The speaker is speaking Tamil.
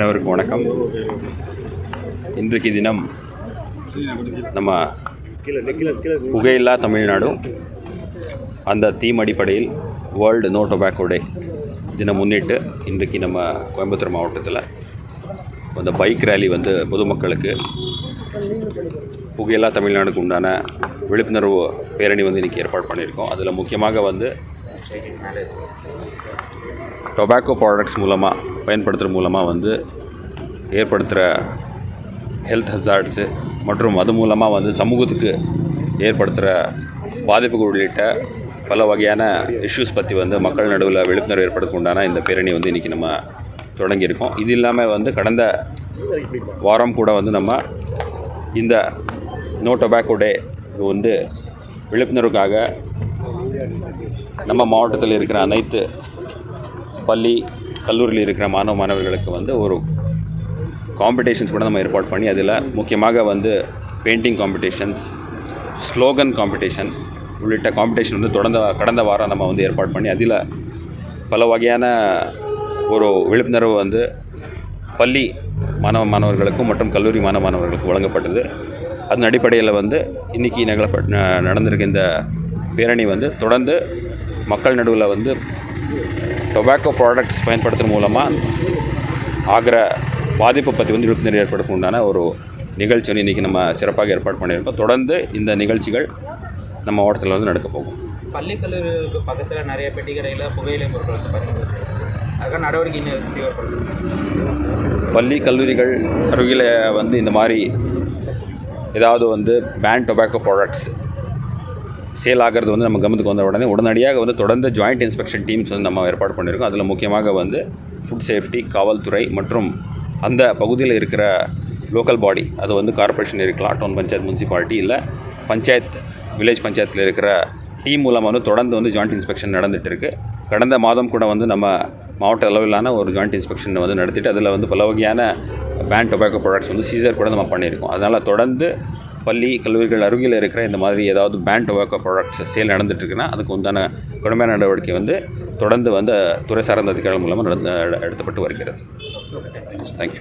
அனைவருக்கும் வணக்கம். இன்றைக்கு தினம் நம்ம புகையில்லா தமிழ்நாடு அந்த தீம் அடிப்படையில் வேர்ல்டு நோ டொபாக்கோ டே தினம் முன்னிட்டு இன்றைக்கு நம்ம கோயம்புத்தூர் மாவட்டத்தில் அந்த பைக் ரேலி பொதுமக்களுக்கு புகையில்லா தமிழ்நாடுக்கு உண்டான விழிப்புணர்வு பேரணி இன்றைக்கி ஏற்பாடு பண்ணியிருக்கோம். அதில் முக்கியமாக டொபாக்கோ ப்ராடக்ட்ஸ் மூலமாக பயன்படுத்துகிற மூலமாக ஏற்படுத்துகிற ஹெல்த் ஹசார்ட்ஸு மற்றும் அது மூலமாக சமூகத்துக்கு ஏற்படுத்துகிற பாதிப்புகள் உள்ளிட்ட பல வகையான இஷ்யூஸ் பற்றி மக்கள் நடுவில் விழிப்புணர்வு ஏற்படுத்த உண்டான இந்த பேரணி இன்றைக்கி நம்ம தொடங்கியிருக்கோம். இது இல்லாமல் கடந்த வாரம் கூட நம்ம இந்த நோ டொபாக்கோ டே விழிப்புணர்வுக்காக நம்ம மாவட்டத்தில் இருக்கிற அனைத்து பள்ளி கல்லூரியில் இருக்கிற மாணவர்களுக்கு ஒரு காம்படிஷன்ஸ் கூட நம்ம ஏற்பாடு பண்ணி அதில் முக்கியமாக பெயிண்டிங் காம்படிஷன்ஸ், ஸ்லோகன் காம்படிஷன் உள்ளிட்ட காம்படிஷன் கடந்த வாரம் நம்ம ஏற்பாடு பண்ணி அதில் பல வகையான ஒரு விழிப்புணர்வு பள்ளி மாணவர்களுக்கும் மற்றும் கல்லூரி மாணவர்களுக்கும் வழங்கப்பட்டது. அதன் அடிப்படையில் இன்றைக்கி நடந்திருக்க இந்த பேரணி தொடர்ந்து மக்கள் நடுவில் டொபாக்கோ ப்ராடக்ட்ஸ் பயன்படுத்துகிற மூலமாக ஆகிற பாதிப்பை பற்றி விழிப்புணர்வு ஏற்படுத்த உண்டான ஒரு நிகழ்ச்சி இன்றைக்கி நம்ம சிறப்பாக ஏற்பாடு பண்ணியிருக்கோம். தொடர்ந்து இந்த நிகழ்ச்சிகள் நம்ம மாவட்டத்தில் நடக்க போகும். பள்ளி கல்லூரிகளுக்கு பக்கத்தில் நிறைய பெட்டிக்கடையில் புகையிலை பொருட்களுக்கு பயன்படுது, அதுக்கான நடவடிக்கை பள்ளி கல்லூரிகள் அருகில் இந்த மாதிரி ஏதாவது பேன் டொபாக்கோ ப்ராடக்ட்ஸ் சேல் ஆகிறது நம்ம கவனத்துக்கு வந்த உடனடியாக தொடர்ந்து ஜாயிண்ட் இன்ஸ்பெக்ஷன் டீம்ஸ் நம்ம ஏற்பாடு பண்ணியிருக்கோம். அதில் முக்கியமாக ஃபுட் சேஃப்டி, காவல்துறை மற்றும் அந்த பகுதியில் இருக்கிற லோக்கல் பாடி, அது கார்பரேஷன் இருக்கலாம், டவுன் பஞ்சாயத்து, முனிசிபாலிட்டி, இல்லை பஞ்சாயத்து, வில்லேஜ் பஞ்சாயத்தில் இருக்கிற டீம் மூலமாக தொடர்ந்து ஜாயிண்ட் இன்ஸ்பெக்ஷன் நடந்துகிட்டு இருக்குது. கடந்த மாதம் கூட நம்ம மாவட்ட அளவிலான ஒரு ஜாயிண்ட் இன்ஸ்பெக்ஷன் நடத்திட்டு அதில் பல வகையான பேன் டொபாக்கோ ப்ராடக்ட்ஸ் சீசர் கூட நம்ம பண்ணியிருக்கோம். அதனால் தொடர்ந்து பள்ளி கல்லூரிகள் அருகில் இருக்கிற இந்த மாதிரி ஏதாவது பேன் டொபாக்கோ ப்ராடக்ட்ஸ் சேல் நடந்துகிட்ருக்குன்னா அதுக்கு உண்டான கடுமையான நடவடிக்கை தொடர்ந்து துறை சார்ந்த அதிகாரிகள் மூலமாக எடுத்தப்பட்டு வருகிறது. தேங்க்யூ.